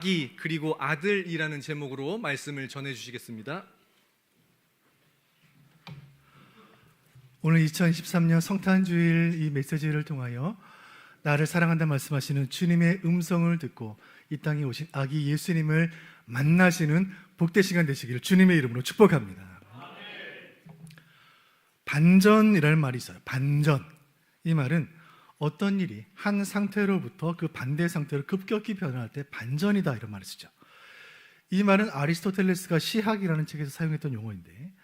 아기 그리고 아들이라는 제목으로 말씀을 전해 주시겠습니다. 오늘 2023년 성탄주일 이 메시지를 통하여 나를 사랑한다 말씀하시는 주님의 음성을 듣고 이 땅에 오신 아기 예수님을 만나시는 복된 시간 되시기를 주님의 이름으로 축복합니다. 반전이라는 말이 있어요. 반전. 이 말은 어떤 일이 한 상태로부터 그 반대 상태로 급격히 변화할 때 반전이다 이런 말을 쓰죠. 이 말은 아리스토텔레스가 시학이라는 책에서 사용했던 용어인데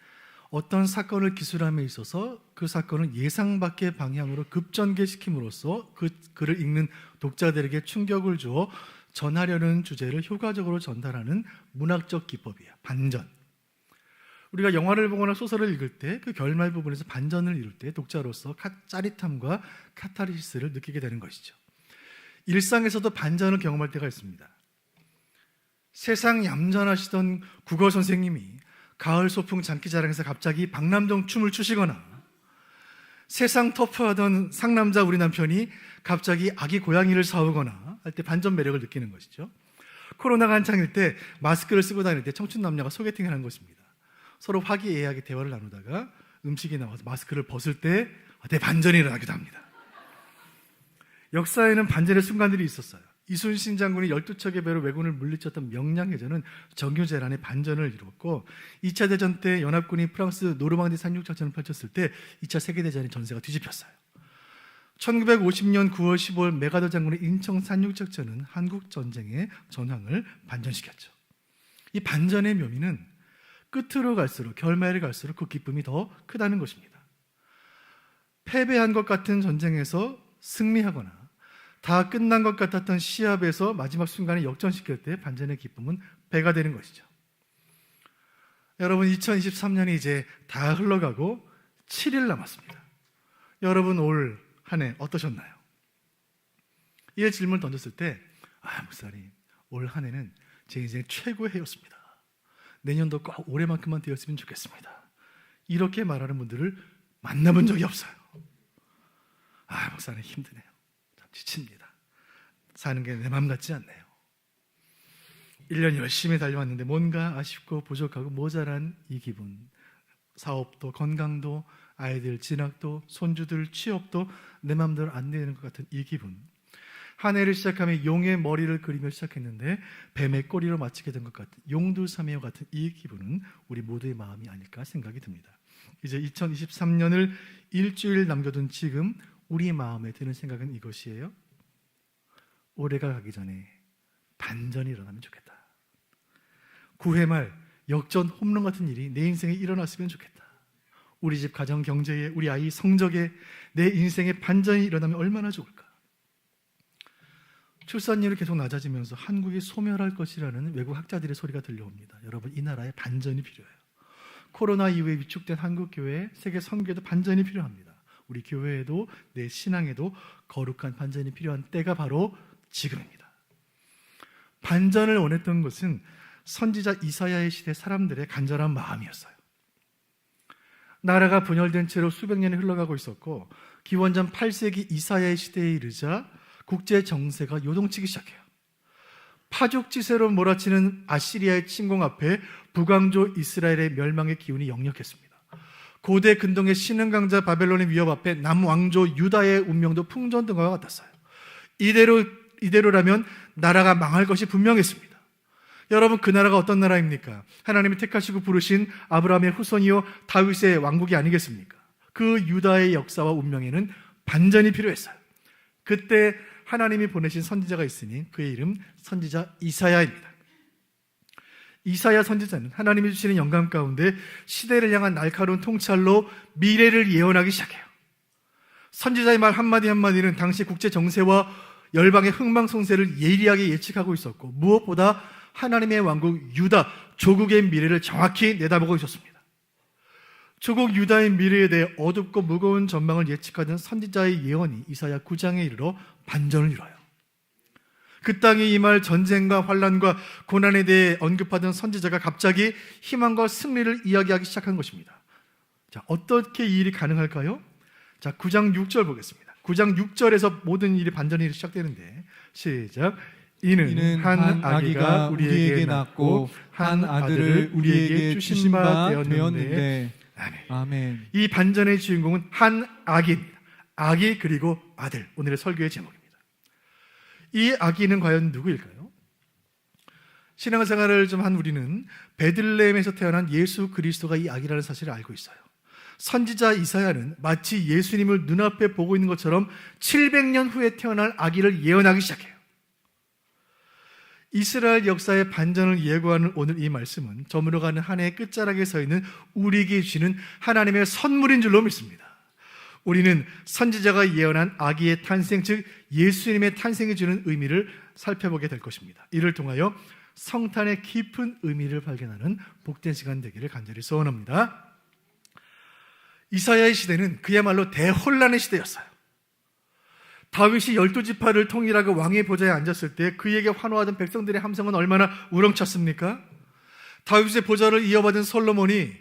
어떤 사건을 기술함에 있어서 그 사건을 예상 밖의 방향으로 급전개시킴으로써 그 글을 읽는 독자들에게 충격을 주어 전하려는 주제를 효과적으로 전달하는 문학적 기법이에요. 반전. 우리가 영화를 보거나 소설을 읽을 때 그 결말 부분에서 반전을 이룰 때 독자로서 짜릿함과 카타르시스를 느끼게 되는 것이죠. 일상에서도 반전을 경험할 때가 있습니다. 세상 얌전하시던 국어 선생님이 가을 소풍 장기자랑에서 갑자기 박남정 춤을 추시거나 세상 터프하던 상남자 우리 남편이 갑자기 아기 고양이를 사오거나 할 때 반전 매력을 느끼는 것이죠. 코로나가 한창일 때 마스크를 쓰고 다닐 때 청춘 남녀가 소개팅을 한 것입니다. 서로 화기애애하게 대화를 나누다가 음식이 나와서 마스크를 벗을 때 대반전이 일어나기도 합니다. 역사에는 반전의 순간들이 있었어요. 이순신 장군이 12척의 배로 왜군을 물리쳤던 명량해전은 정유재란의 반전을 이루었고 2차 대전 때 연합군이 프랑스 노르망디 상륙작전을 펼쳤을 때 2차 세계대전의 전세가 뒤집혔어요. 1950년 9월 15일 메가더 장군의 인천 상륙작전은 한국전쟁의 전황을 반전시켰죠. 이 반전의 묘미는 끝으로 갈수록 결말에 갈수록 그 기쁨이 더 크다는 것입니다. 패배한 것 같은 전쟁에서 승리하거나 다 끝난 것 같았던 시합에서 마지막 순간에 역전시킬 때 반전의 기쁨은 배가 되는 것이죠. 여러분 2023년이 이제 다 흘러가고 7일 남았습니다. 여러분 올 한 해 어떠셨나요? 이 질문을 던졌을 때 목사님 올 한 해는 제 인생 최고의 해였습니다. 내년도 꼭 올해만큼만 되었으면 좋겠습니다. 이렇게 말하는 분들을 만나본 적이 없어요. 목사님 힘드네요. 참 지칩니다. 사는 게 내 맘 같지 않네요. 1년 열심히 달려왔는데 뭔가 아쉽고 부족하고 모자란 이 기분. 사업도 건강도 아이들 진학도 손주들 취업도 내 맘대로 안 되는 것 같은 이 기분. 한 해를 시작하며 용의 머리를 그리며 시작했는데 뱀의 꼬리로 마치게 된 것 같은 용두사미와 같은 이 기분은 우리 모두의 마음이 아닐까 생각이 듭니다. 이제 2023년을 일주일 남겨둔 지금 우리 마음에 드는 생각은 이것이에요. 올해가 가기 전에 반전이 일어나면 좋겠다. 9회 말 역전 홈런 같은 일이 내 인생에 일어났으면 좋겠다. 우리 집 가정 경제에 우리 아이 성적에 내 인생에 반전이 일어나면 얼마나 좋을까. 출산율이 계속 낮아지면서 한국이 소멸할 것이라는 외국 학자들의 소리가 들려옵니다. 여러분 이 나라에 반전이 필요해요. 코로나 이후에 위축된 한국교회, 세계 선교에도 반전이 필요합니다. 우리 교회에도 내 신앙에도 거룩한 반전이 필요한 때가 바로 지금입니다. 반전을 원했던 것은 선지자 이사야의 시대 사람들의 간절한 마음이었어요. 나라가 분열된 채로 수백 년이 흘러가고 있었고 기원전 8세기 이사야의 시대에 이르자 국제 정세가 요동치기 시작해요. 파죽지세로 몰아치는 아시리아의 침공 앞에 북왕조 이스라엘의 멸망의 기운이 역력했습니다. 고대 근동의 신흥강자 바벨론의 위협 앞에 남왕조 유다의 운명도 풍전등화와 같았어요. 이대로라면 나라가 망할 것이 분명했습니다. 여러분 그 나라가 어떤 나라입니까? 하나님이 택하시고 부르신 아브라함의 후손이요 다윗의 왕국이 아니겠습니까? 그 유다의 역사와 운명에는 반전이 필요했어요. 그때 하나님이 보내신 선지자가 있으니 그의 이름 선지자 이사야입니다. 이사야 선지자는 하나님이 주시는 영감 가운데 시대를 향한 날카로운 통찰로 미래를 예언하기 시작해요. 선지자의 말 한마디 한마디는 당시 국제 정세와 열방의 흥망성쇠를 예리하게 예측하고 있었고 무엇보다 하나님의 왕국 유다 조국의 미래를 정확히 내다보고 있었습니다. 조국 유다의 미래에 대해 어둡고 무거운 전망을 예측하는 선지자의 예언이 이사야 9장에 이르러 반전을 이뤄요. 그 땅에 임할 전쟁과 환난과 고난에 대해 언급하던 선지자가 갑자기 희망과 승리를 이야기하기 시작한 것입니다. 자, 어떻게 이 일이 가능할까요? 자, 9장 6절 보겠습니다. 9장 6절에서 모든 일이 반전이 시작되는데 시작. 이는 한 아기가 우리에게 낳고 한 아들을 우리에게 주신 바 되었는데. 아멘. 아멘. 이 반전의 주인공은 한 아기입니다. 아기 그리고 아들. 오늘의 설교의 제목입니다. 이 아기는 과연 누구일까요? 신앙생활을 좀 한 우리는 베들레헴에서 태어난 예수 그리스도가 이 아기라는 사실을 알고 있어요. 선지자 이사야는 마치 예수님을 눈앞에 보고 있는 것처럼 700년 후에 태어날 아기를 예언하기 시작해요. 이스라엘 역사의 반전을 예고하는 오늘 이 말씀은 저물어가는 한 해의 끝자락에 서 있는 우리에게 주시는 하나님의 선물인 줄로 믿습니다. 우리는 선지자가 예언한 아기의 탄생, 즉 예수님의 탄생이 주는 의미를 살펴보게 될 것입니다. 이를 통하여 성탄의 깊은 의미를 발견하는 복된 시간 되기를 간절히 소원합니다. 이사야의 시대는 그야말로 대혼란의 시대였어요. 다윗이 12지파를 통일하고 왕의 보좌에 앉았을 때 그에게 환호하던 백성들의 함성은 얼마나 우렁찼습니까? 다윗의 보좌를 이어받은 솔로몬이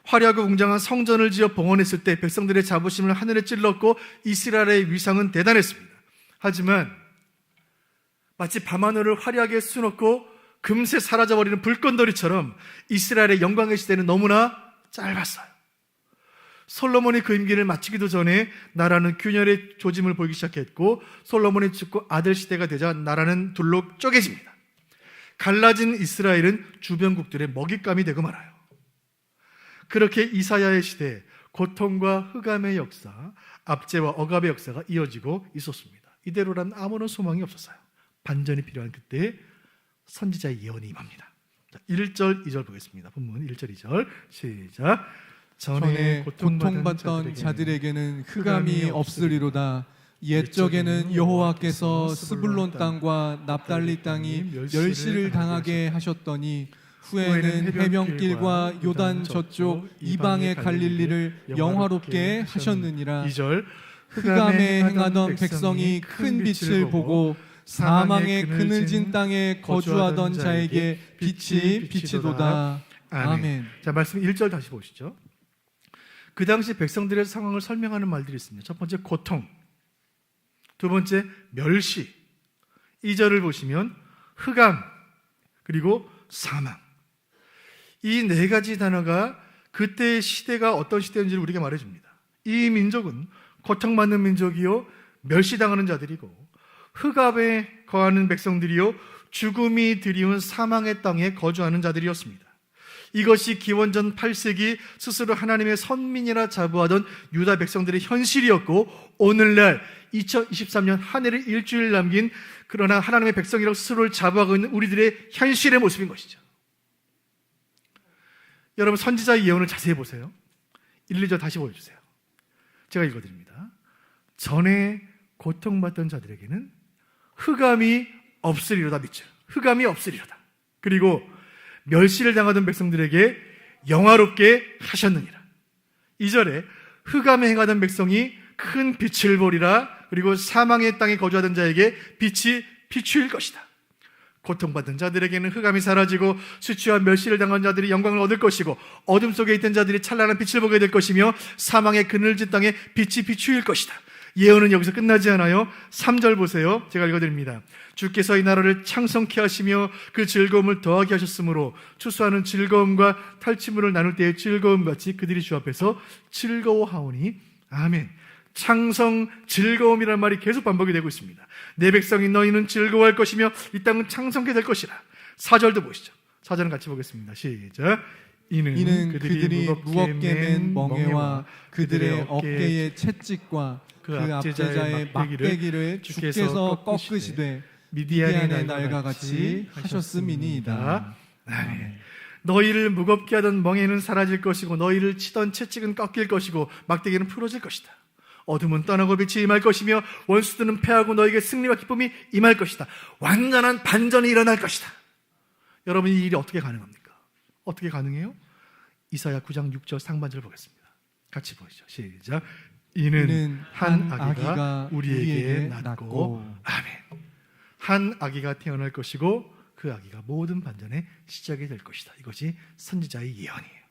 화려하고 웅장한 성전을 지어 봉헌했을 때 백성들의 자부심을 하늘에 찔렀고 이스라엘의 위상은 대단했습니다. 하지만 마치 밤하늘을 화려하게 수놓고 금세 사라져버리는 불꽃놀이처럼 이스라엘의 영광의 시대는 너무나 짧았어요. 솔로몬이 그 임기를 마치기도 전에 나라는 균열의 조짐을 보이기 시작했고, 솔로몬이 죽고 아들 시대가 되자 나라는 둘로 쪼개집니다. 갈라진 이스라엘은 주변국들의 먹잇감이 되고 말아요. 그렇게 이사야의 시대, 고통과 흑암의 역사, 압제와 억압의 역사가 이어지고 있었습니다. 이대로란 아무런 소망이 없었어요. 반전이 필요한 그때 선지자의 예언이 임합니다. 자, 1절, 2절 보겠습니다. 본문 1절, 2절 시작. 전에 고통받던 자들에게는 흑암이 없으리로다. 옛적에는 여호와께서 스불론 땅과 납달리 땅이 멸시를 당하게 하셨더니 후에는 해변길과 요단 저쪽 이방의 갈릴리를 영화롭게 하셨느니라. 2절. 흑암에 행하던 백성이 큰 빛을 보고 사망의 그늘진 땅에 거주하던 자에게 빛이 비치도다. 아멘. 자, 말씀 1절 다시 보시죠. 그 당시 백성들의 상황을 설명하는 말들이 있습니다. 첫 번째 고통, 두 번째 멸시, 2절을 보시면 흑암, 그리고 사망. 이 네 가지 단어가 그때의 시대가 어떤 시대인지를 우리에게 말해줍니다. 이 민족은 고통받는 민족이요, 멸시당하는 자들이고, 흑암에 거하는 백성들이요, 죽음이 드리운 사망의 땅에 거주하는 자들이었습니다. 이것이 기원전 8세기 스스로 하나님의 선민이라 자부하던 유다 백성들의 현실이었고, 오늘날 2023년 한 해를 일주일 남긴 그러나 하나님의 백성이라고 스스로를 자부하고 있는 우리들의 현실의 모습인 것이죠. 여러분, 선지자의 예언을 자세히 보세요. 1, 2절 다시 보여주세요. 제가 읽어드립니다. 전에 고통받던 자들에게는 흑암이 없으리로다. 밑줄, 흑암이 없으리로다. 그리고 멸시를 당하던 백성들에게 영화롭게 하셨느니라. 2절에 흑암에 행하던 백성이 큰 빛을 보리라. 그리고 사망의 땅에 거주하던 자에게 빛이 비추일 것이다. 고통받은 자들에게는 흑암이 사라지고 수치와 멸시를 당한 자들이 영광을 얻을 것이고, 어둠 속에 있던 자들이 찬란한 빛을 보게 될 것이며, 사망의 그늘진 땅에 빛이 비추일 것이다. 예언은 여기서 끝나지 않아요. 3절 보세요. 제가 읽어드립니다. 주께서 이 나라를 창성케 하시며 그 즐거움을 더하게 하셨으므로 추수하는 즐거움과 탈취물을 나눌 때의 즐거움같이 그들이 주 앞에서 즐거워하오니. 아멘. 창성, 즐거움이라는 말이 계속 반복이 되고 있습니다. 내 백성이 너희는 즐거워할 것이며 이 땅은 창성케 될 것이라. 4절도 보시죠. 4절은 같이 보겠습니다. 시작. 이는 그들이 무겁게 맨 멍에와 그들의 어깨의 채찍과 그 압제자의 막대기를 주께서 꺾으시되 미디안의 날과 같이 하셨음이니이다. 아멘. 너희를 무겁게 하던 멍에는 사라질 것이고 너희를 치던 채찍은 꺾일 것이고 막대기는 풀어질 것이다. 어둠은 떠나고 빛이 임할 것이며 원수들은 패하고 너에게 승리와 기쁨이 임할 것이다. 완전한 반전이 일어날 것이다. 여러분, 이 일이 어떻게 가능합니까? 어떻게 가능해요? 이사야 9장 6절 상반절 보겠습니다. 같이 보시죠. 시작. 이는 한 아기가 우리에게 낳고. 아멘. 한 아기가 태어날 것이고 그 아기가 모든 반전의 시작이 될 것이다. 이것이 선지자의 예언이에요.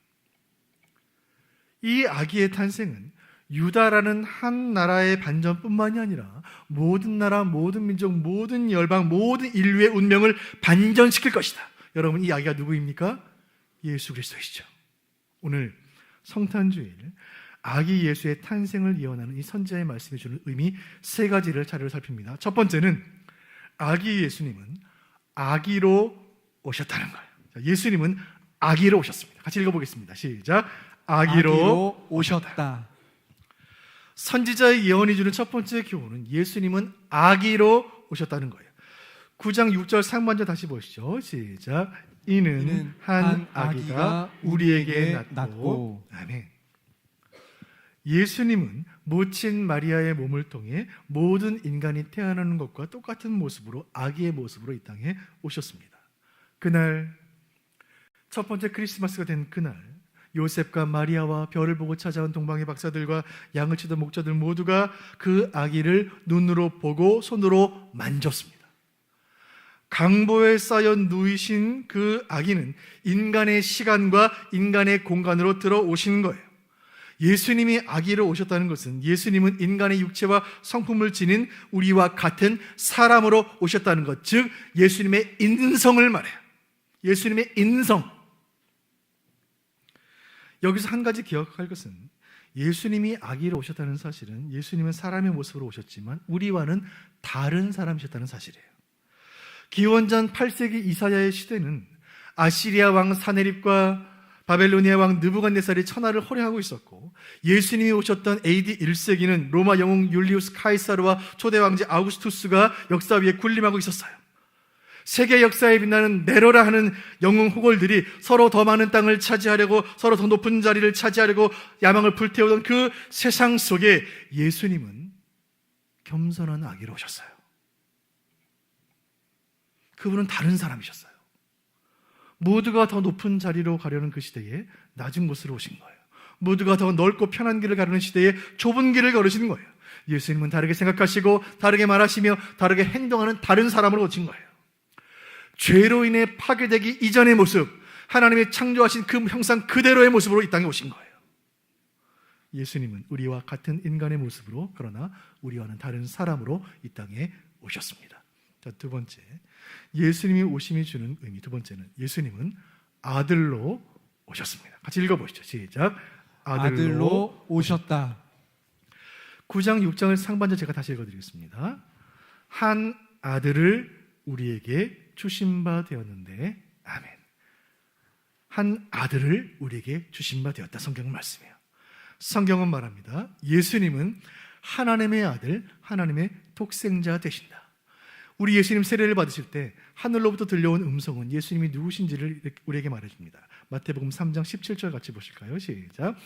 이 아기의 탄생은 유다라는 한 나라의 반전뿐만이 아니라 모든 나라, 모든 민족, 모든 열방, 모든 인류의 운명을 반전시킬 것이다. 여러분, 이 아기가 누구입니까? 예수 그리스도이시죠. 오늘 성탄주일 아기 예수의 탄생을 예언하는 이 선지자의 말씀이 주는 의미 세 가지를 자료를 살핍니다. 첫 번째는 아기 예수님은 아기로 오셨다는 거예요. 자, 예수님은 아기로 오셨습니다. 같이 읽어보겠습니다. 시작. 아기로 오셨다. 선지자의 예언이 주는 첫 번째 교훈은 예수님은 아기로 오셨다는 거예요. 9장 6절 상반절 다시 보시죠. 시작. 이는 한 아기가 우리에게 낳고. 아멘. 예수님은 모친 마리아의 몸을 통해 모든 인간이 태어나는 것과 똑같은 모습으로 아기의 모습으로 이 땅에 오셨습니다. 그날 첫 번째 크리스마스가 된 그날 요셉과 마리아와 별을 보고 찾아온 동방의 박사들과 양을 치던 목자들 모두가 그 아기를 눈으로 보고 손으로 만졌습니다. 강보에 쌓여 누이신 그 아기는 인간의 시간과 인간의 공간으로 들어오신 거예요. 예수님이 아기로 오셨다는 것은 예수님은 인간의 육체와 성품을 지닌 우리와 같은 사람으로 오셨다는 것, 즉 예수님의 인성을 말해요. 예수님의 인성. 여기서 한 가지 기억할 것은 예수님이 아기로 오셨다는 사실은 예수님은 사람의 모습으로 오셨지만 우리와는 다른 사람이셨다는 사실이에요. 기원전 8세기 이사야의 시대는 아시리아 왕 사네립과 바벨로니아 왕 느부갓네살이 천하를 호령하고 있었고, 예수님이 오셨던 AD 1세기는 로마 영웅 율리우스 카이사르와 초대 왕제 아우구스투스가 역사 위에 군림하고 있었어요. 세계 역사에 빛나는 네로라 하는 영웅 호걸들이 서로 더 많은 땅을 차지하려고, 서로 더 높은 자리를 차지하려고 야망을 불태우던 그 세상 속에 예수님은 겸손한 아기로 오셨어요. 그분은 다른 사람이셨어요. 모두가 더 높은 자리로 가려는 그 시대에 낮은 곳으로 오신 거예요. 모두가 더 넓고 편한 길을 가려는 시대에 좁은 길을 걸으시는 거예요. 예수님은 다르게 생각하시고 다르게 말하시며 다르게 행동하는 다른 사람으로 오신 거예요. 죄로 인해 파괴되기 이전의 모습, 하나님이 창조하신 그 형상 그대로의 모습으로 이 땅에 오신 거예요. 예수님은 우리와 같은 인간의 모습으로, 그러나 우리와는 다른 사람으로 이 땅에 오셨습니다. 자, 두 번째, 예수님이 오심이 주는 의미. 두 번째는 예수님은 아들로 오셨습니다. 같이 읽어보시죠. 시작. 아들로 오셨다. 9장 6장을 상반절 제가 다시 읽어드리겠습니다. 한 아들을 우리에게 주신 바 되었는데, 아멘. 한 아들을 우리에게 주신 바 되었다. 성경 말씀이에요. 성경은 말합니다. 예수님은 하나님의 아들, 하나님의 독생자 되신다. 우리 예수님 세례를 받으실 때 하늘로부터 들려온 음성은 예수님이 누구신지를 우리에게 말해줍니다. 마태복음 3장 17절 같이 보실까요? 시작.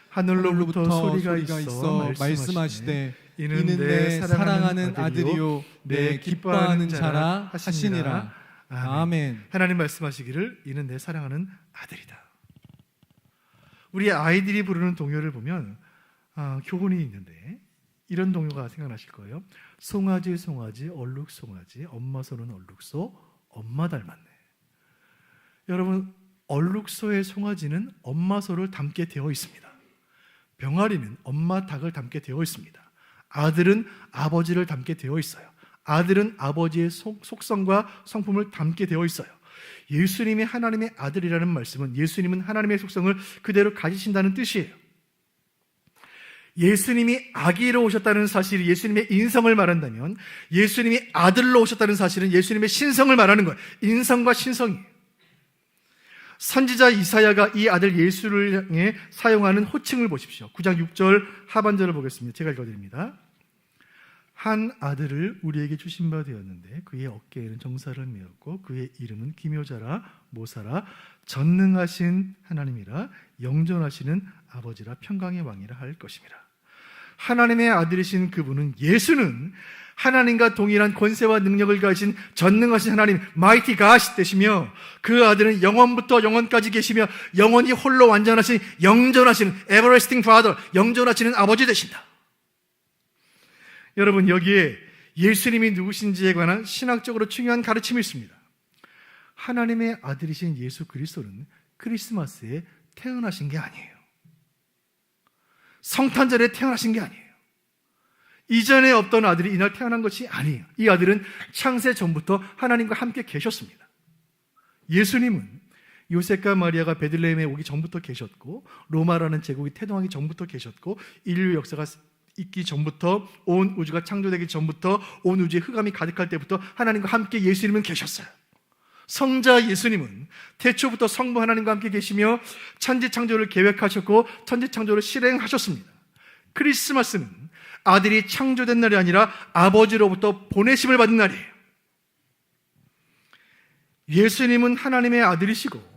하늘로부터 소리가 있어 말씀하시되 이는 내 사랑하는 아들이요 내 기뻐하는 자라 하시니라. 아멘. 하나님 말씀하시기를 이는 내 사랑하는 아들이다. 우리 아이들이 부르는 동요를 보면 교훈이 있는데 이런 동요가 생각나실 거예요. 송아지 송아지 얼룩송아지 엄마 소는 얼룩소 엄마 닮았네. 여러분, 얼룩소의 송아지는 엄마 소를 닮게 되어 있습니다. 병아리는 엄마 닭을 닮게 되어 있습니다. 아들은 아버지를 닮게 되어 있어요. 아들은 아버지의 속성과 성품을 닮게 되어 있어요. 예수님이 하나님의 아들이라는 말씀은 예수님은 하나님의 속성을 그대로 가지신다는 뜻이에요. 예수님이 아기로 오셨다는 사실이 예수님의 인성을 말한다면, 예수님이 아들로 오셨다는 사실은 예수님의 신성을 말하는 거예요. 인성과 신성이에요. 선지자 이사야가 이 아들 예수를 향해 사용하는 호칭을 보십시오. 9장 6절 하반절을 보겠습니다. 제가 읽어드립니다. 한 아들을 우리에게 주신 바 되었는데 그의 어깨에는 정사를 메었고 그의 이름은 기묘자라 모사라 전능하신 하나님이라 영존하시는 아버지라 평강의 왕이라 할 것임이라. 하나님의 아들이신 그분은, 예수는 하나님과 동일한 권세와 능력을 가지신 전능하신 하나님, 마이티 갓 되시며, 그 아들은 영원부터 영원까지 계시며 영원히 홀로 완전하신 영존하시는 에버레스팅 파더, 영존하시는 아버지 되신다. 여러분, 여기에 예수님이 누구신지에 관한 신학적으로 중요한 가르침이 있습니다. 하나님의 아들이신 예수 그리스도는 크리스마스에 태어나신 게 아니에요. 성탄절에 태어나신 게 아니에요. 이전에 없던 아들이 이날 태어난 것이 아니에요. 이 아들은 창세 전부터 하나님과 함께 계셨습니다. 예수님은 요셉과 마리아가 베들레헴에 오기 전부터 계셨고, 로마라는 제국이 태동하기 전부터 계셨고, 인류 역사가 있기 전부터, 온 우주가 창조되기 전부터, 온 우주에 흑암이 가득할 때부터 하나님과 함께 예수님은 계셨어요. 성자 예수님은 태초부터 성부 하나님과 함께 계시며 천지창조를 계획하셨고 천지창조를 실행하셨습니다. 크리스마스는 아들이 창조된 날이 아니라 아버지로부터 보내심을 받은 날이에요. 예수님은 하나님의 아들이시고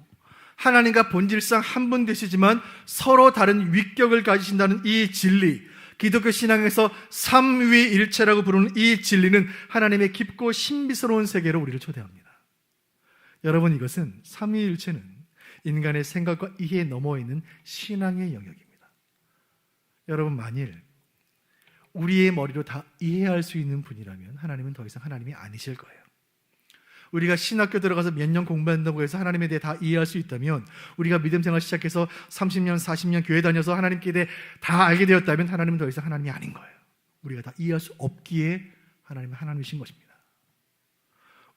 하나님과 본질상 한 분 되시지만 서로 다른 위격을 가지신다는 이 진리, 기독교 신앙에서 삼위일체라고 부르는 이 진리는 하나님의 깊고 신비스러운 세계로 우리를 초대합니다. 여러분, 이것은 삼위일체는 인간의 생각과 이해에 넘어 있는 신앙의 영역입니다. 여러분, 만일 우리의 머리로 다 이해할 수 있는 분이라면 하나님은 더 이상 하나님이 아니실 거예요. 우리가 신학교 들어가서 몇 년 공부한다고 해서 하나님에 대해 다 이해할 수 있다면, 우리가 믿음 생활 시작해서 30년, 40년 교회 다녀서 하나님께 대해 다 알게 되었다면 하나님은 더 이상 하나님이 아닌 거예요. 우리가 다 이해할 수 없기에 하나님은 하나님이신 것입니다.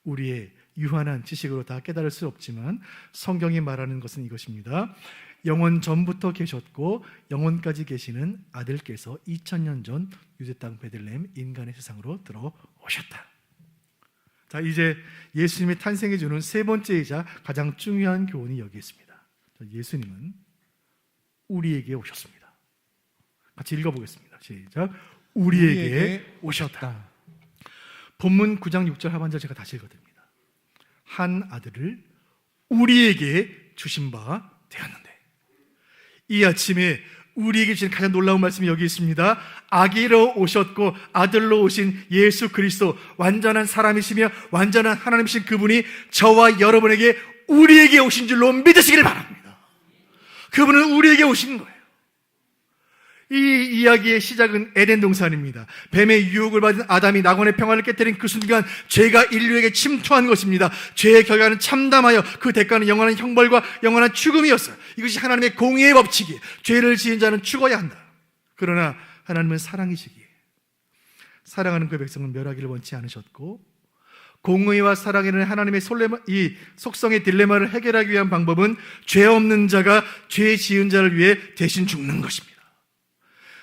우리의 유한한 지식으로 다 깨달을 수 없지만 성경이 말하는 것은 이것입니다. 영원 전부터 계셨고 영원까지 계시는 아들께서 2000년 전 유대 땅 베들레헴 인간의 세상으로 들어오셨다. 자, 이제 예수님이 탄생해 주는 세 번째이자 가장 중요한 교훈이 여기 있습니다. 예수님은 우리에게 오셨습니다. 같이 읽어보겠습니다. 시작. 우리에게 오셨다. 본문 9장 6절 하반절 제가 다시 읽어드립니다. 한 아들을 우리에게 주신 바 되었는데, 이 아침에 우리에게 주신 가장 놀라운 말씀이 여기 있습니다. 아기로 오셨고 아들로 오신 예수 그리스도, 완전한 사람이시며 완전한 하나님이신 그분이 저와 여러분에게 우리에게 오신 줄로 믿으시길 바랍니다. 그분은 우리에게 오신 거예요. 이 이야기의 시작은 에덴 동산입니다. 뱀의 유혹을 받은 아담이 낙원의 평화를 깨뜨린 그 순간 죄가 인류에게 침투한 것입니다. 죄의 결과는 참담하여 그 대가는 영원한 형벌과 영원한 죽음이었어요. 이것이 하나님의 공의의 법칙이에요. 죄를 지은 자는 죽어야 한다. 그러나 하나님은 사랑이시기에 사랑하는 그 백성은 멸하기를 원치 않으셨고, 공의와 사랑에는 하나님의 이 속성의 딜레마를 해결하기 위한 방법은 죄 없는 자가 죄 지은 자를 위해 대신 죽는 것입니다.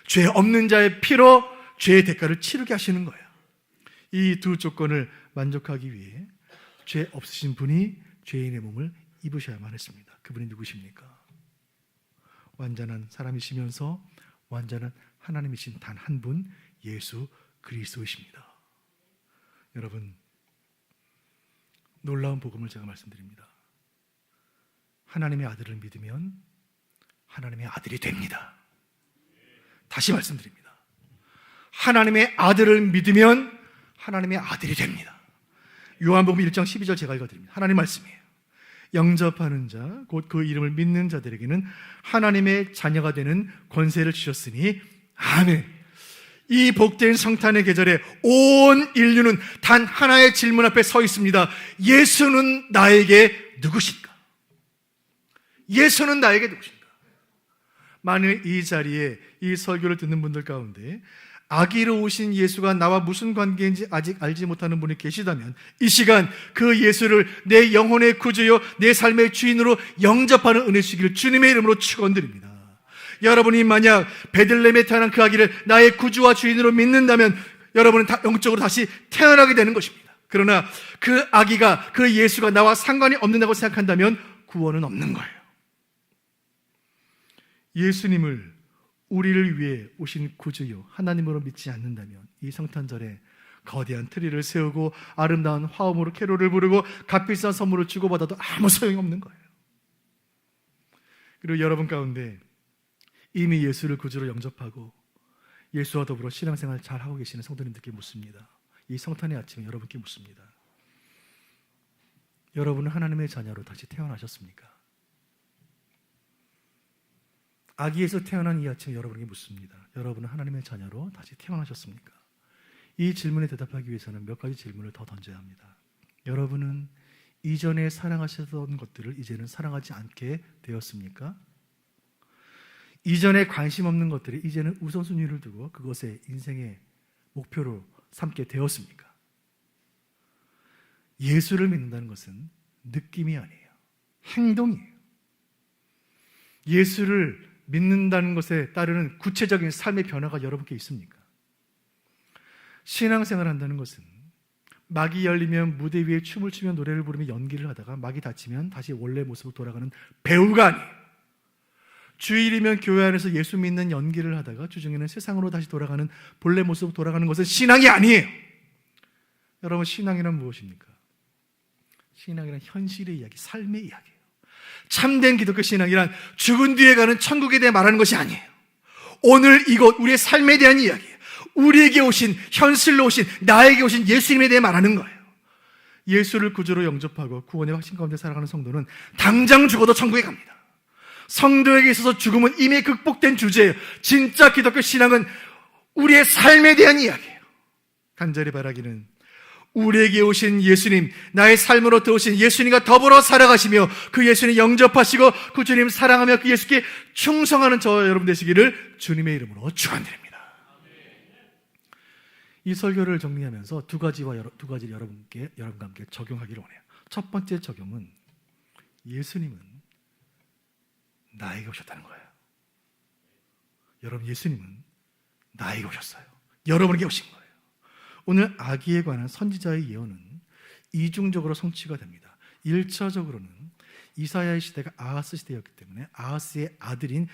죄 없는 자의 피로 죄의 대가를 치르게 하시는 거예요. 이 두 조건을 만족하기 위해 죄 없으신 분이 죄인의 몸을 입으셔야만 했습니다. 그분이 누구십니까? 완전한 사람이시면서 완전한 하나님이신 단 한 분, 예수 그리스도이십니다. 여러분, 놀라운 복음을 제가 말씀드립니다. 하나님의 아들을 믿으면 하나님의 아들이 됩니다. 다시 말씀드립니다. 하나님의 아들을 믿으면 하나님의 아들이 됩니다. 요한복음 1장 12절 제가 읽어드립니다. 하나님 말씀이에요. 영접하는 자, 곧 그 이름을 믿는 자들에게는 하나님의 자녀가 되는 권세를 주셨으니 아멘. 이 복된 성탄의 계절에 온 인류는 단 하나의 질문 앞에 서 있습니다. 예수는 나에게 누구신가? 예수는 나에게 누구신가? 만일 이 자리에 이 설교를 듣는 분들 가운데 아기로 오신 예수가 나와 무슨 관계인지 아직 알지 못하는 분이 계시다면, 이 시간 그 예수를 내 영혼의 구주요 내 삶의 주인으로 영접하는 은혜 주시기를 주님의 이름으로 축원드립니다. 여러분이 만약 베들레헴에 태어난 그 아기를 나의 구주와 주인으로 믿는다면 여러분은 영적으로 다시 태어나게 되는 것입니다. 그러나 그 아기가, 그 예수가 나와 상관이 없는다고 생각한다면 구원은 없는 거예요. 예수님을 우리를 위해 오신 구주요 하나님으로 믿지 않는다면 이 성탄절에 거대한 트리를 세우고 아름다운 화음으로 캐롤을 부르고 값비싼 선물을 주고받아도 아무 소용이 없는 거예요. 그리고 여러분 가운데 이미 예수를 구주로 영접하고 예수와 더불어 신앙생활 잘 하고 계시는 성도님들께 묻습니다. 이 성탄의 아침에 여러분께 묻습니다. 여러분은 하나님의 자녀로 다시 태어나셨습니까? 아기에서 태어난 이 아침에 여러분에게 묻습니다. 여러분은 하나님의 자녀로 다시 태어나셨습니까? 이 질문에 대답하기 위해서는 몇 가지 질문을 더 던져야 합니다. 여러분은 이전에 사랑하셨던 것들을 이제는 사랑하지 않게 되었습니까? 이전에 관심 없는 것들이 이제는 우선순위를 두고 그것에 인생의 목표로 삼게 되었습니까? 예수를 믿는다는 것은 느낌이 아니에요. 행동이에요. 예수를 믿는다는 것에 따르는 구체적인 삶의 변화가 여러분께 있습니까? 신앙생활을 한다는 것은 막이 열리면 무대 위에 춤을 추며 노래를 부르며 연기를 하다가 막이 닫히면 다시 원래 모습으로 돌아가는 배우가 아니에요. 주일이면 교회 안에서 예수 믿는 연기를 하다가 주중에는 세상으로 다시 돌아가는 본래 모습으로 돌아가는 것은 신앙이 아니에요. 여러분, 신앙이란 무엇입니까? 신앙이란 현실의 이야기, 삶의 이야기예요. 참된 기독교 신앙이란 죽은 뒤에 가는 천국에 대해 말하는 것이 아니에요. 오늘 이곳 우리의 삶에 대한 이야기예요. 우리에게 오신, 현실로 오신, 나에게 오신 예수님에 대해 말하는 거예요. 예수를 구주로 영접하고 구원의 확신 가운데 살아가는 성도는 당장 죽어도 천국에 갑니다. 성도에게 있어서 죽음은 이미 극복된 주제예요. 진짜 기독교 신앙은 우리의 삶에 대한 이야기예요. 간절히 바라기는 우리에게 오신 예수님, 나의 삶으로 들어오신 예수님과 더불어 살아가시며 그 예수님 영접하시고 그 주님 사랑하며 그 예수께 충성하는 저와 여러분 되시기를 주님의 이름으로 축원드립니다. 이 설교를 정리하면서 두 가지를 여러분과 함께 적용하기를 원해요. 첫 번째 적용은 예수님은 나에게 오셨다는 거예요. 여러분, 예수님은 나에게 오셨어요. 여러분에게 오신 거예요. 오늘 아기에 관한 선지자의 예언은 이중적으로 성취가 됩니다. 1차적으로는 이사야의 시대가 아하스 시대였기 때문에 아하스의 아들인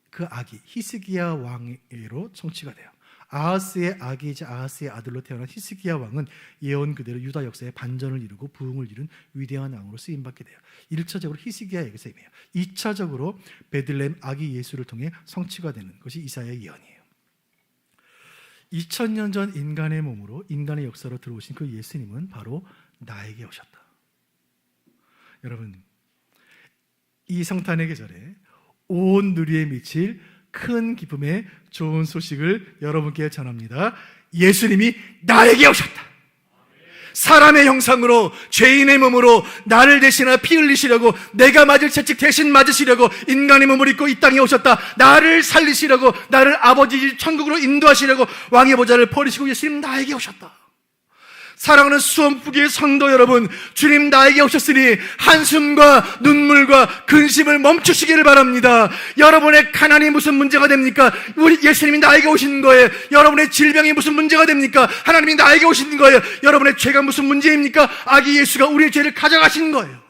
그 아기 히스기야 왕으로 성취가 돼요. 아하스의 아기이자 아하스의 아들로 태어난 히스기야 왕은 예언 그대로 유다 역사의 반전을 이루고 부흥을 이룬 위대한 왕으로 쓰임받게 돼요. 1차적으로 히스기야에게서 임해요. 2차적으로 베들레헴 아기 예수를 통해 성취가 되는 것이 이사야의 예언이에요. 2000년 전 인간의 몸으로 인간의 역사로 들어오신 그 예수님은 바로 나에게 오셨다. 여러분, 이 성탄의 계절에 온 누리에 미칠 큰 기쁨의 좋은 소식을 여러분께 전합니다. 예수님이 나에게 오셨다. 사람의 형상으로 죄인의 몸으로 나를 대신하여 피 흘리시려고, 내가 맞을 채찍 대신 맞으시려고 인간의 몸을 입고 이 땅에 오셨다. 나를 살리시려고, 나를 아버지 집 천국으로 인도하시려고 왕의 보좌를 버리시고 예수님 나에게 오셨다. 사랑하는 수원부교의 성도 여러분, 주님 나에게 오셨으니 한숨과 눈물과 근심을 멈추시기를 바랍니다. 여러분의 가난이 무슨 문제가 됩니까? 우리 예수님이 나에게 오신 거예요. 여러분의 질병이 무슨 문제가 됩니까? 하나님이 나에게 오신 거예요. 여러분의 죄가 무슨 문제입니까? 아기 예수가 우리의 죄를 가져가신 거예요.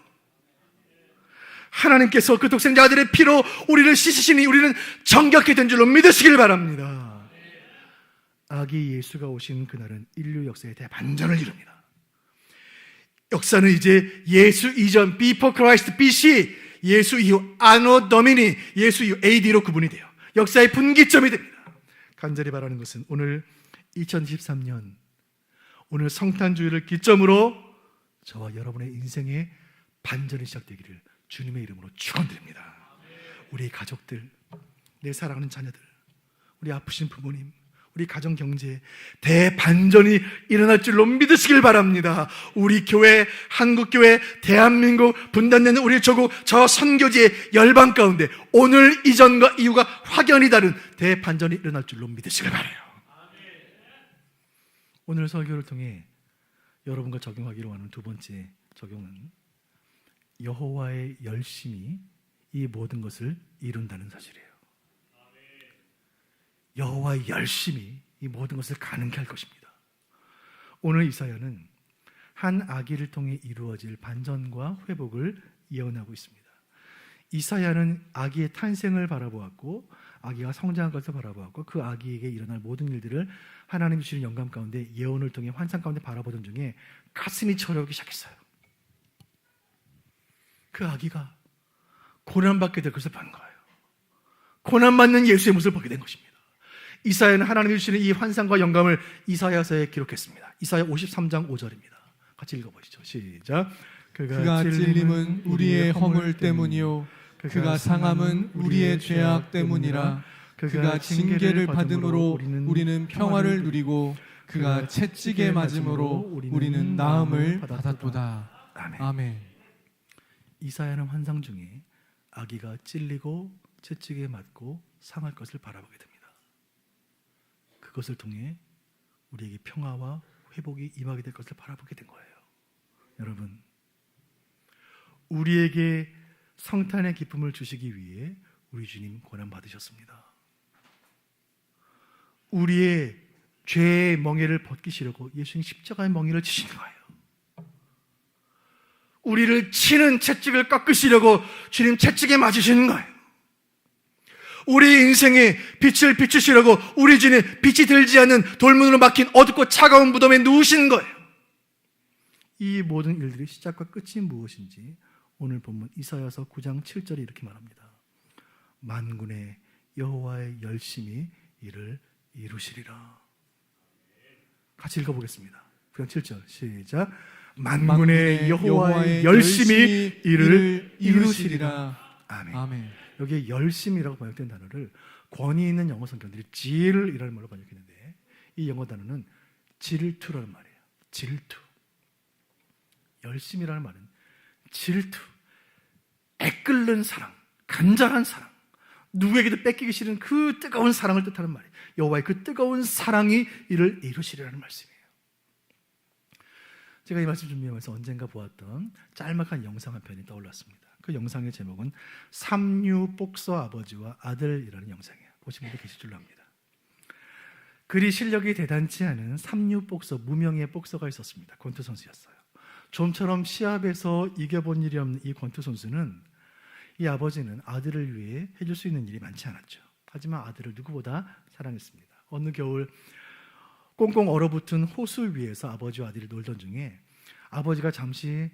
하나님께서 그 독생자 아들의 피로 우리를 씻으시니 우리는 정결케 된 줄로 믿으시길 바랍니다. 아기 예수가 오신 그날은 인류 역사의 대반전을 이룹니다. 역사는 이제 예수 이전 Before Christ BC, 예수 이후 Anno Domini, 예수 이후 AD로 구분이 돼요. 역사의 분기점이 됩니다. 간절히 바라는 것은 오늘 2023년 오늘 성탄주일을 기점으로 저와 여러분의 인생의 반전이 시작되기를 주님의 이름으로 축원드립니다. 우리 가족들, 내 사랑하는 자녀들, 우리 아프신 부모님, 우리 가정 경제에 대반전이 일어날 줄로 믿으시길 바랍니다. 우리 교회, 한국교회, 대한민국, 분단되는 우리 조국, 저 선교지의 열방 가운데 오늘 이전과 이후가 확연히 다른 대반전이 일어날 줄로 믿으시길 바라요. 오늘 설교를 통해 여러분과 적용하기로 하는 두 번째 적용은 여호와의 열심이 이 모든 것을 이룬다는 사실이에요. 여호와의 열심이 이 모든 것을 가능케 할 것입니다. 오늘 이사야는 한 아기를 통해 이루어질 반전과 회복을 예언하고 있습니다. 이사야는 아기의 탄생을 바라보았고 아기가 성장한 것을 바라보았고 그 아기에게 일어날 모든 일들을 하나님이 주시는 영감 가운데 예언을 통해 환상 가운데 바라보던 중에 가슴이 저려오기 시작했어요. 그 아기가 고난받게 될 것을 본 거예요. 고난받는 예수의 모습을 보게 된 것입니다. 이사야는 하나님이 주시는 이 환상과 영감을 이사야서에 기록했습니다. 이사야 53장 5절입니다. 같이 읽어보시죠. 시작. 그가 찔림은 우리의 허물 때문이요 그가 상함은 우리의 죄악 때문이라. 그가 징계를 받음으로 우리는 평화를 누리고 그가 채찍에 맞음으로 우리는 나음을 받았도다. 아멘. 아멘. 이사야는 환상 중에 아기가 찔리고 채찍에 맞고 상할 것을 바라보게 됩니다. 그것을 통해 우리에게 평화와 회복이 임하게 될 것을 바라보게 된 거예요. 여러분, 우리에게 성탄의 기쁨을 주시기 위해 우리 주님 고난 받으셨습니다. 우리의 죄의 멍에를 벗기시려고 예수님 십자가의 멍에를 치신 거예요. 우리를 치는 채찍을 꺾으시려고 주님 채찍에 맞으시는 거예요. 우리 인생에 빛을 비추시려고 우리 주님 빛이 들지 않는 돌문으로 막힌 어둡고 차가운 무덤에 누우신 거예요. 이 모든 일들의 시작과 끝이 무엇인지 오늘 본문 이사야서 9장 7절에 이렇게 말합니다. 만군의 여호와의 열심히 이를 이루시리라. 같이 읽어보겠습니다. 9장 7절 시작. 만군의 여호와의 열심히 이를 이루시리라. 아멘. 아멘. 여기에 열심이라고 번역된 단어를 권위 있는 영어 성경들이 zeal이라는 말로 번역했는데 이 영어 단어는 질투라는 말이에요. 질투. 열심이라는 말은 질투, 애끓는 사랑, 간절한 사랑, 누구에게도 뺏기기 싫은 그 뜨거운 사랑을 뜻하는 말이에요. 여호와의 그 뜨거운 사랑이 이를 이루시리라는 말씀이에요. 제가 이 말씀 준비하면서 언젠가 보았던 짤막한 영상 한 편이 떠올랐습니다. 그 영상의 제목은 삼류복서 아버지와 아들이라는 영상이에요. 보신 분들 계실 줄로 압니다. 그리 실력이 대단치 않은 삼류복서, 무명의 복서가 있었습니다. 권투 선수였어요. 좀처럼 시합에서 이겨본 일이 없는 이 권투 선수는 이 아버지는 아들을 위해 해줄 수 있는 일이 많지 않았죠. 하지만 아들을 누구보다 사랑했습니다. 어느 겨울 꽁꽁 얼어붙은 호수 위에서 아버지와 아들이 놀던 중에 아버지가 잠시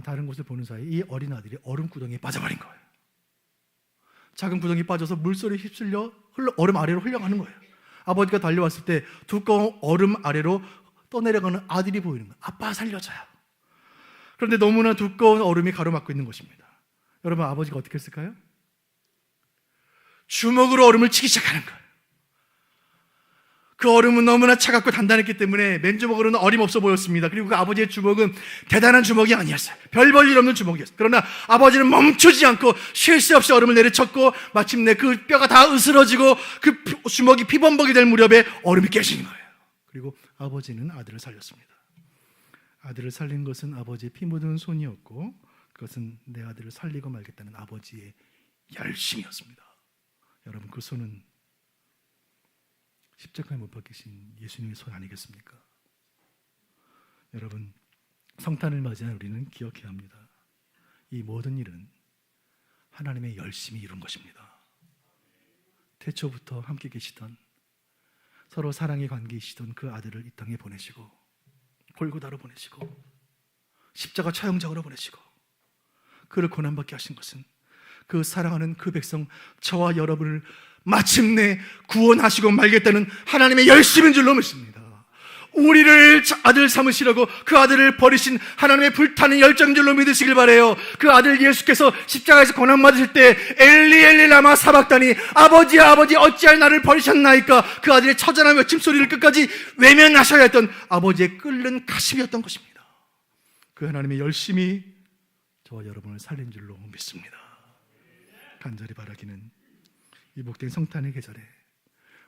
다른 곳을 보는 사이 이 어린 아들이 얼음 구덩이에 빠져버린 거예요. 작은 구덩이에 빠져서 물소리에 휩쓸려 얼음 아래로 흘러가는 거예요. 아버지가 달려왔을 때 두꺼운 얼음 아래로 떠내려가는 아들이 보이는 거예요. 아빠 살려줘요. 그런데 너무나 두꺼운 얼음이 가로막고 있는 것입니다. 여러분, 아버지가 어떻게 했을까요? 주먹으로 얼음을 치기 시작하는 거예요. 그 얼음은 너무나 차갑고 단단했기 때문에 맨주먹으로는 어림없어 보였습니다. 그리고 그 아버지의 주먹은 대단한 주먹이 아니었어요. 별 볼 일 없는 주먹이었어요. 그러나 아버지는 멈추지 않고 쉴 새 없이 얼음을 내리쳤고 마침내 그 뼈가 다 으스러지고 그 주먹이 피범벅이 될 무렵에 얼음이 깨진 거예요. 그리고 아버지는 아들을 살렸습니다. 아들을 살린 것은 아버지의 피 묻은 손이었고 그것은 내 아들을 살리고 말겠다는 아버지의 열심이었습니다. 여러분, 그 손은 십자가에 못 박히신 예수님의 손 아니겠습니까? 여러분, 성탄을 맞이한 우리는 기억해야 합니다. 이 모든 일은 하나님의 열심히 이룬 것입니다. 태초부터 함께 계시던 서로 사랑의 관계이시던 그 아들을 이 땅에 보내시고 골고다로 보내시고 십자가 처형장으로 보내시고 그를 고난받게 하신 것은 그 사랑하는 그 백성 저와 여러분을 마침내 구원하시고 말겠다는 하나님의 열심인 줄로 믿습니다. 우리를 아들 삼으시려고 그 아들을 버리신 하나님의 불타는 열정인 줄로 믿으시길 바라요. 그 아들 예수께서 십자가에서 고난 받으실 때 엘리 엘리 라마 사박다니 아버지 아버지 어찌할 나를 버리셨나이까 그 아들의 처절한 외침소리를 끝까지 외면하셔야 했던 아버지의 끓는 가심이었던 것입니다. 그 하나님의 열심이 저와 여러분을 살린 줄로 믿습니다. 간절히 바라기는 이 복된 성탄의 계절에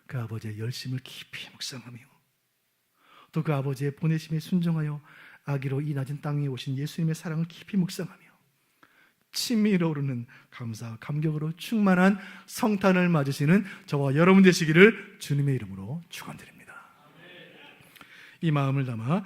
그 아버지의 열심을 깊이 묵상하며 또 그 아버지의 보내심에 순종하여 아기로 이 낮은 땅에 오신 예수님의 사랑을 깊이 묵상하며 치밀어 오르는 감사와 감격으로 충만한 성탄을 맞으시는 저와 여러분 되시기를 주님의 이름으로 축원드립니다. 이 마음을 담아